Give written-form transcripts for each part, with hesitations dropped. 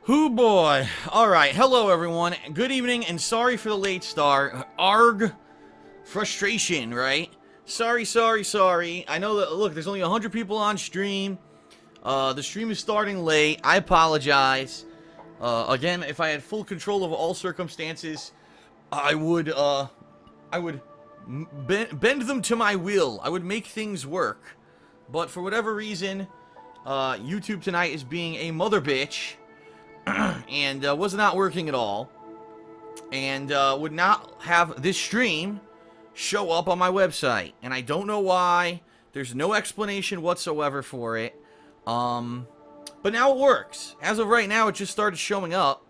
Hoo boy. Alright, hello everyone. Good evening and sorry for the late start. Arg. Frustration, right? Sorry. I know that, look, there's only 100 people on stream. The stream is starting late. I apologize. Again, if I had full control of all circumstances, I would bend them to my will. I would make things work. But for whatever reason, YouTube tonight is being a mother bitch. And was not working at all. And would not have this stream show up on my website. And I don't know why. There's no explanation whatsoever for it. But now it works. As of right now, it just started showing up.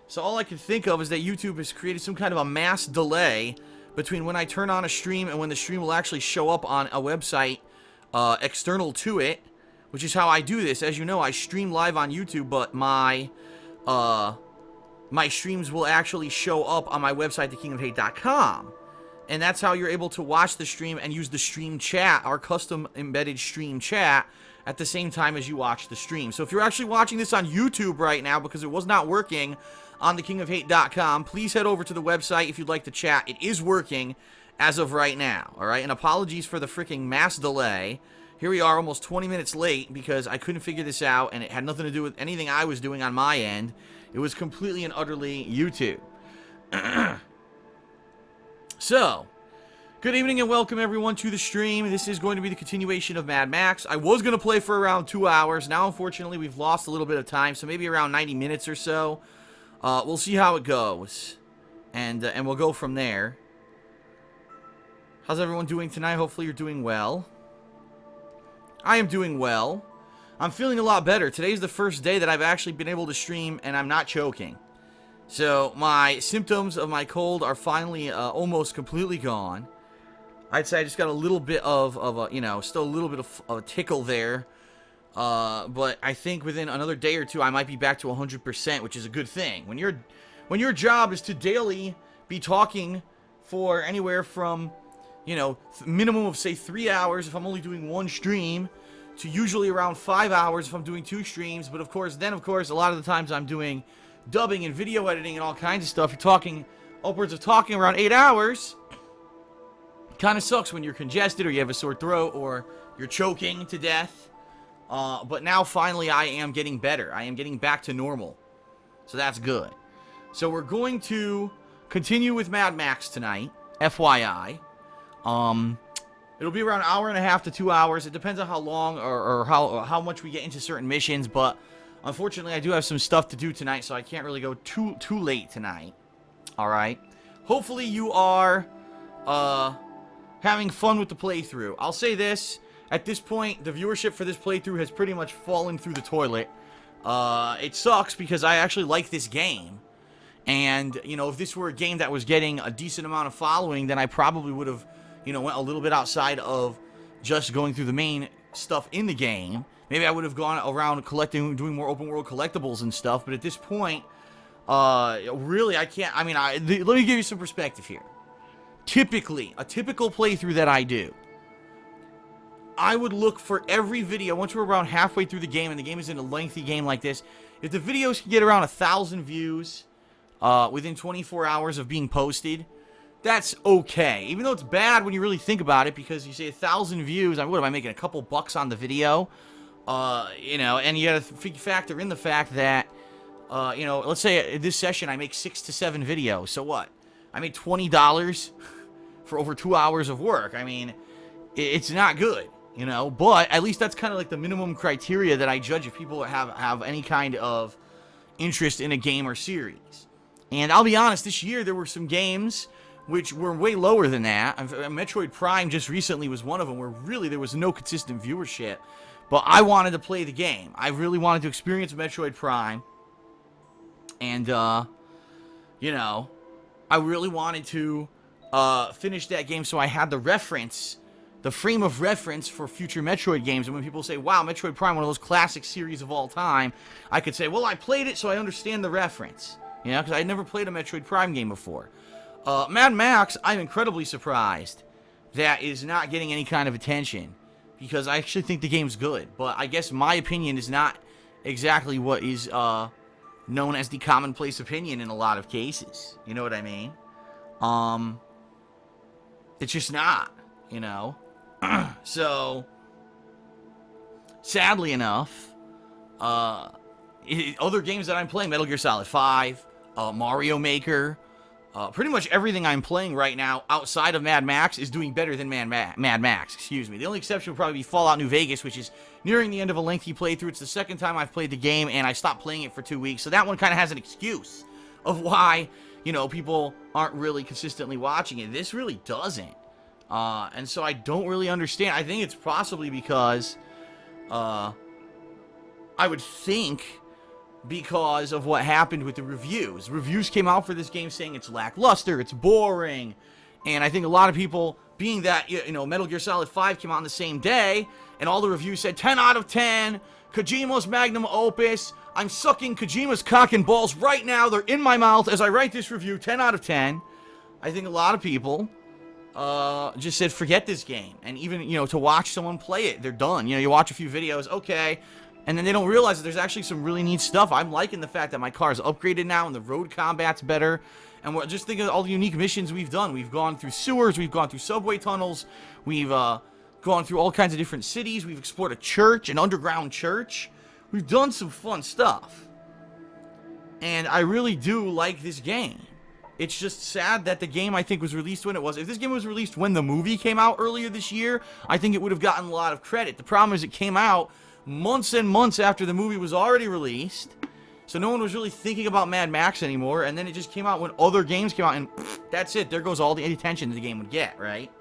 So all I can think of is that YouTube has created some kind of a mass delay between when I turn on a stream and when the stream will actually show up on a website external to it, which is how I do this. As you know, I stream live on YouTube, but my streams will actually show up on my website, thekingofhate.com. And that's how you're able to watch the stream and use the stream chat, our custom embedded stream chat, at the same time as you watch the stream. So if you're actually watching this on YouTube right now because it was not working on thekingofhate.com, please head over to the website if you'd like to chat. It is working as of right now, alright? And apologies for the freaking mass delay. Here we are almost 20 minutes late because I couldn't figure this out and it had nothing to do with anything I was doing on my end. It was completely and utterly YouTube. So, good evening and welcome everyone to the stream. This is going to be the continuation of Mad Max. I was going to play for around 2 hours. Now, unfortunately, we've lost a little bit of time, so maybe around 90 minutes or so. We'll see how it goes, and we'll go from there. How's everyone doing tonight? Hopefully you're doing well. I am doing well. I'm feeling a lot better. Today's the first day that I've actually been able to stream, and I'm not choking. So, my symptoms of my cold are finally almost completely gone. I'd say I just got a little bit of a, still a little bit of a tickle there. But I think within another day or two, I might be back to 100%, which is a good thing. When your job is to daily be talking for anywhere from, minimum of, say, 3 hours if I'm only doing one stream, to usually around 5 hours if I'm doing 2 streams. But, of course, a lot of the times I'm doing dubbing and video editing and all kinds of stuff. You're talking upwards of talking around 8 hours. Kind of sucks when you're congested or you have a sore throat or you're choking to death. But now, finally, I am getting better. I am getting back to normal. So that's good. So we're going to continue with Mad Max tonight, FYI. It'll be around an hour and a half to 2 hours. It depends on how long or how much we get into certain missions. But unfortunately, I do have some stuff to do tonight, so I can't really go too late tonight. All right. Hopefully, you are having fun with the playthrough. I'll say this. At this point, the viewership for this playthrough has pretty much fallen through the toilet. It sucks because I actually like this game. And, if this were a game that was getting a decent amount of following, then I probably would have, went a little bit outside of just going through the main stuff in the game. Maybe I would have gone around doing more open world collectibles and stuff. But at this point, really, I can't. Let me give you some perspective here. Typically, a typical playthrough that I do, I would look for every video, once we're around halfway through the game, and the game is in a lengthy game like this, if the videos can get around 1,000 views within 24 hours of being posted, that's okay. Even though it's bad when you really think about it, because you say 1,000 views, what am I making, a couple bucks on the video? And you gotta factor in the fact that, let's say this session I make 6 to 7 videos, so what? I made $20 for over 2 hours of work. It's not good, but at least that's kind of like the minimum criteria that I judge if people have any kind of interest in a game or series. And I'll be honest, this year there were some games which were way lower than that. Metroid Prime just recently was one of them where really there was no consistent viewership, but I wanted to play the game. I really wanted to experience Metroid Prime, and, I really wanted to finish that game so I had the frame of reference for future Metroid games. And when people say, wow, Metroid Prime, one of those classic series of all time, I could say, well, I played it so I understand the reference. Because I had never played a Metroid Prime game before. Mad Max, I'm incredibly surprised that is not getting any kind of attention, because I actually think the game's good. But I guess my opinion is not exactly what is known as the commonplace opinion in a lot of cases. You know what I mean? It's just not, you know? So, sadly enough, other games that I'm playing, Metal Gear Solid 5, Mario Maker, pretty much everything I'm playing right now outside of Mad Max is doing better than Mad Max, excuse me. The only exception would probably be Fallout New Vegas, which is nearing the end of a lengthy playthrough. It's the second time I've played the game, and I stopped playing it for 2 weeks, so that one kind of has an excuse of why, you know, people aren't really consistently watching it. This really doesn't. And so I don't really understand. I think it's possibly because, I would think because of what happened with the reviews. Reviews came out for this game saying it's lackluster, it's boring, and I think a lot of people, being that, you know, Metal Gear Solid 5 came out on the same day, and all the reviews said 10 out of 10, Kojima's magnum opus, I'm sucking Kojima's cock and balls right now, they're in my mouth as I write this review, 10 out of 10. I think a lot of people just said forget this game, and even, you know, to watch someone play it, they're done. You know, you watch a few videos, okay, and then they don't realize that there's actually some really neat stuff. I'm liking the fact that my car is upgraded now and the road combat's better. And we're just thinking of all the unique missions we've done. We've gone through sewers, we've gone through subway tunnels, we've gone through all kinds of different cities, we've explored a church, an underground church. We've done some fun stuff. And I really do like this game. It's just sad that the game, I think, was released when it was. If this game was released when the movie came out earlier this year, I think it would have gotten a lot of credit. The problem is it came out months and months after the movie was already released, so no one was really thinking about Mad Max anymore, and then it just came out when other games came out, and that's it. There goes all the attention the game would get, right?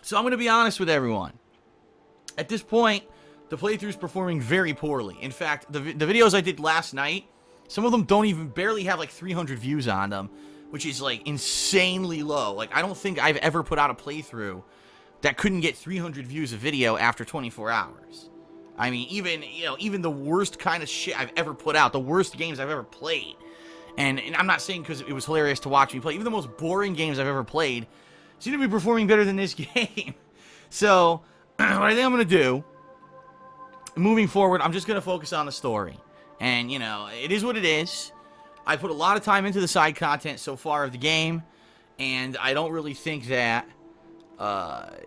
So I'm going to be honest with everyone. At this point, the playthrough is performing very poorly. In fact, the videos I did last night, some of them don't even barely have like 300 views on them, which is like insanely low. Like, I don't think I've ever put out a playthrough that couldn't get 300 views a video after 24 hours. I mean, even the worst kind of shit I've ever put out, the worst games I've ever played, and I'm not saying because it was hilarious to watch me play, even the most boring games I've ever played seem to be performing better than this game. So, what I think I'm going to do, moving forward, I'm just going to focus on the story. And, you know, it is what it is. I put a lot of time into the side content so far of the game, and I don't really think that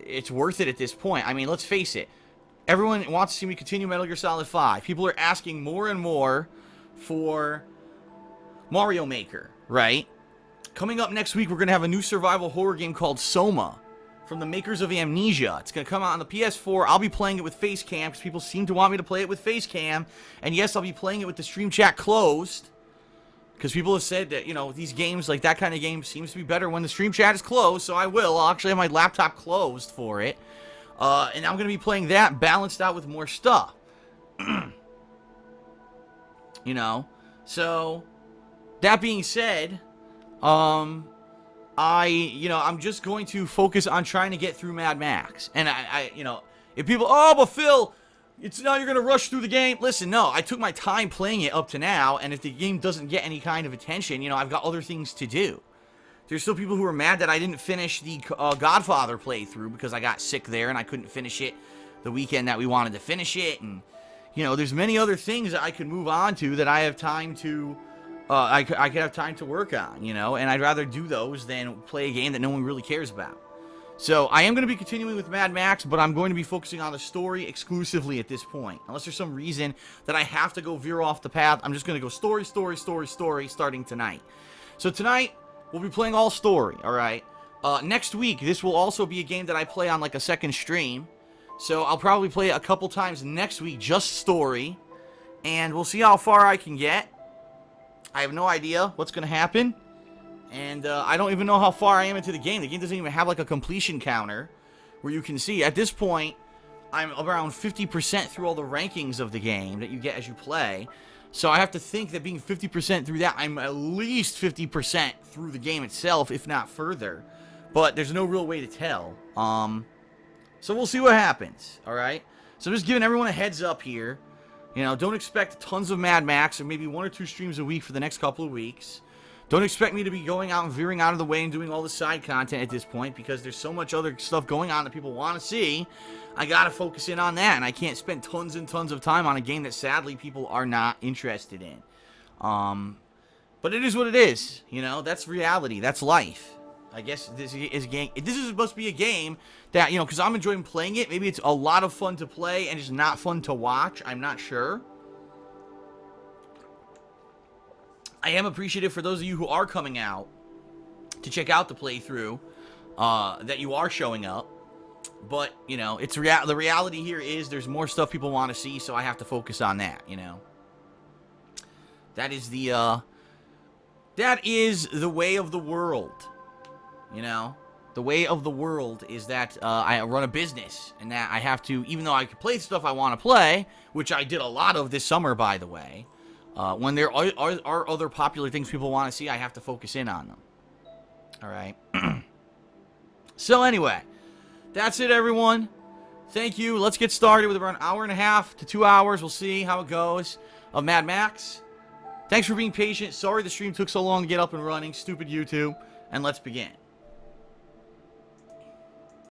it's worth it at this point. I mean, let's face it. Everyone wants to see me continue Metal Gear Solid 5. People are asking more and more for Mario Maker, right? Coming up next week, we're going to have a new survival horror game called Soma from the makers of Amnesia. It's going to come out on the PS4. I'll be playing it with face cam because people seem to want me to play it with face cam. And yes, I'll be playing it with the stream chat closed, because people have said that, you know, these games, like that kind of game, seems to be better when the stream chat is closed, so I will. I'll actually have my laptop closed for it. And I'm going to be playing that balanced out with more stuff. You know? So, that being said, I'm just going to focus on trying to get through Mad Max. And you know, if people, oh, but Phil, it's now you're going to rush through the game. Listen, no, I took my time playing it up to now, and if the game doesn't get any kind of attention, you know, I've got other things to do. There's still people who are mad that I didn't finish the Godfather playthrough because I got sick there and I couldn't finish it the weekend that we wanted to finish it. And, you know, there's many other things that I could move on to that I have time to, I could have time to work on, you know, and I'd rather do those than play a game that no one really cares about. So, I am going to be continuing with Mad Max, but I'm going to be focusing on the story exclusively at this point. Unless there's some reason that I have to go veer off the path, I'm just going to go story, starting tonight. So tonight, we'll be playing all story, alright? Next week, this will also be a game that I play on like a second stream. So, I'll probably play it a couple times next week, just story. And we'll see how far I can get. I have no idea what's going to happen. And I don't even know how far I am into the game. The game doesn't even have like a completion counter where you can see. At this point, I'm around 50% through all the rankings of the game that you get as you play. So I have to think that being 50% through that, I'm at least 50% through the game itself, if not further. But there's no real way to tell. So we'll see what happens, alright? So I'm just giving everyone a heads up here. You know, don't expect tons of Mad Max, or maybe 1 or 2 streams a week for the next couple of weeks. Don't expect me to be going out and veering out of the way and doing all the side content at this point, because there's so much other stuff going on that people want to see. I gotta focus in on that, and I can't spend tons and tons of time on a game that sadly people are not interested in. But it is what it is, you know. That's reality. That's life. I guess this is a game. This is supposed to be a game that, you know, because I'm enjoying playing it. Maybe it's a lot of fun to play and just not fun to watch. I'm not sure. I am appreciative for those of you who are coming out to check out the playthrough, that you are showing up. But, you know, it's the reality here is there's more stuff people want to see, so I have to focus on that, you know. That is the way of the world, you know. The way of the world is that I run a business, and that I have to, even though I can play stuff I want to play, which I did a lot of this summer, by the way, when there are other popular things people want to see, I have to focus in on them. All right. So anyway, that's it, everyone. Thank you. Let's get started with around an hour and a half to 2 hours. We'll see how it goes of Mad Max. Thanks for being patient. Sorry the stream took so long to get up and running. Stupid YouTube. And let's begin.